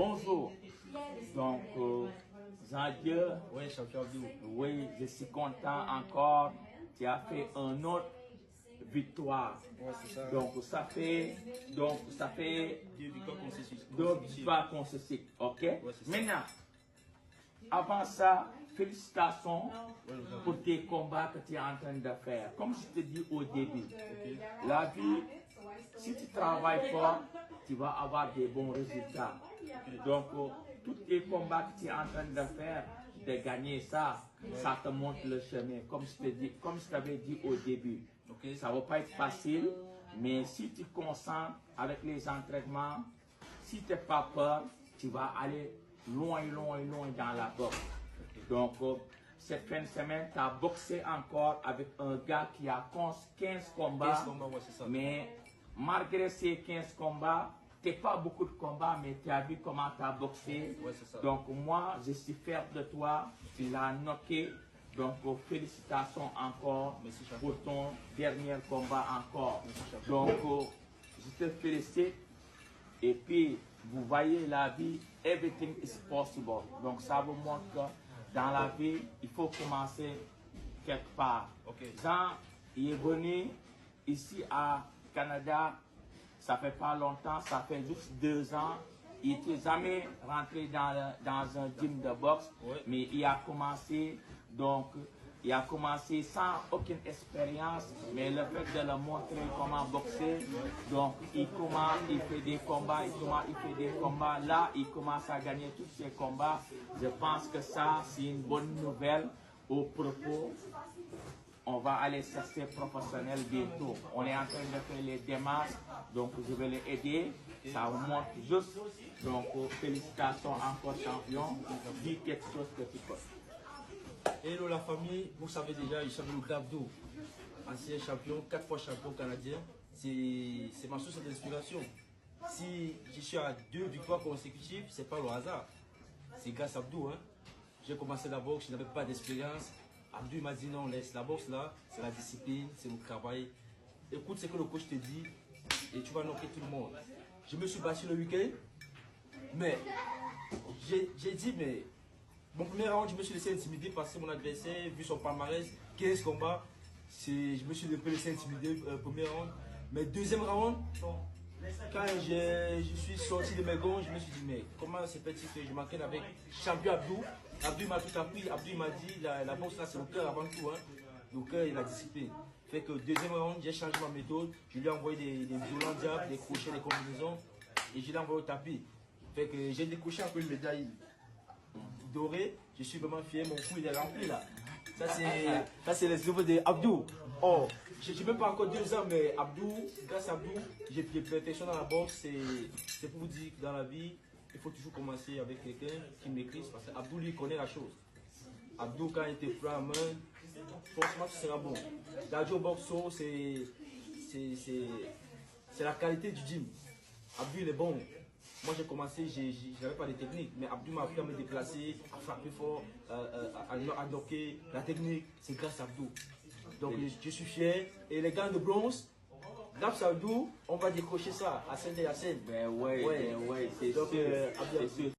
bonjour. Donc, Jean-Dieu, Oui, champion Abdou. oui, je suis content encore. Tu as fait un autre victoire. Ouais, c'est ça. Donc, ça fait Deux victoires consécutives. Ok? Ouais, c'est ça. Maintenant, avant ça, félicitations pour tes combats que tu es en train de faire. Comme je te dis au début, la vie, si tu travailles fort, tu vas avoir des bons résultats. Donc, tous les combats que tu es en train de faire, de gagner ça, ça te montre le chemin. Comme je t'avais dit au début, ça ne va pas être facile, mais si tu te concentres avec les entraînements, si tu n'as pas peur, tu vas aller loin dans la boxe. Donc, cette fin de semaine, tu as boxé encore avec un gars qui a 15 combats. 15 combats, ouais, c'est ça. Mais malgré ces 15 combats, tu n'as pas beaucoup de combats, mais tu as vu comment tu as boxé. Ouais, c'est ça. Donc, moi, je suis fier de toi. Tu l'as knocké. Donc, félicitations encore. Merci, pour ton dernier combat encore. Merci, donc, je te félicite. Et puis, vous voyez la vie, everything is possible. Donc, ça vous montre que dans la vie, il faut commencer quelque part. Jean, il est venu ici à Canada, ça fait pas longtemps, ça fait juste 2 ans. Il n'était jamais rentré dans un gym de boxe, mais il a commencé, donc, il a commencé sans aucune expérience, mais le fait de le montrer comment boxer, donc il fait des combats, là il commence à gagner tous ses combats. Je pense que ça c'est une bonne nouvelle au propos. On va aller chercher professionnel bientôt. On est en train de faire les démarches, donc je vais les aider. Ça vous montre juste. Donc félicitations encore champion. Dis quelque chose que tu peux. Hello la famille, vous savez déjà, je s'appelle Abdou, ancien champion, 4 fois champion canadien. C'est ma source d'inspiration. Si je suis à 2 victoires consécutives, c'est pas le hasard. C'est grâce à Abdou. Hein. J'ai commencé la boxe, je n'avais pas d'expérience. Abdou m'a dit non, laisse la boxe là, c'est la discipline, c'est le travail. Écoute ce que le coach te dit et tu vas knocker tout le monde. Je me suis battu le week-end, mais j'ai dit, mais mon premier round, je me suis laissé intimider parce que mon adversaire, vu son palmarès, 15 combats, je me suis laissé intimider premier round. Mais deuxième round, quand je suis sorti de mes gonds, je me suis dit, mais comment c'est petit que je m'entraîne avec champion Abdou. Abdou m'a tout appris, Abdou m'a dit, la boxe là c'est le cœur avant tout, hein. Le cœur et la discipline. Fait que deuxième round, j'ai changé ma méthode, je lui ai envoyé des violents diables, des crochets, des combinaisons, et je l'ai envoyé au tapis. Fait que j'ai décroché un peu une médaille dorée, je suis vraiment fier, mon cou il est rempli là. Ça c'est les œuvres d'Abdou. Oh, je n'ai même pas encore 2 ans, mais Abdou, grâce à Abdou, j'ai perfectionné dans la boxe. C'est pour vous dire que dans la vie, il faut toujours commencer avec quelqu'un qui maîtrise, parce qu'Abdou lui connaît la chose. Abdou, quand il te prend en main, franchement, ce sera bon. L'Adio Boxo, c'est la qualité du gym. Abdou, il est bon. Moi, j'ai commencé, je n'avais pas de technique, mais Abdou m'a appris à me déplacer, à frapper fort, à bloquer. La technique, c'est grâce à Abdou. Donc, je suis fier. Et les gants de bronze, grâce à Abdou, on va décrocher ça à Saint-Hyacinthe. Ben ouais, c'est sûr.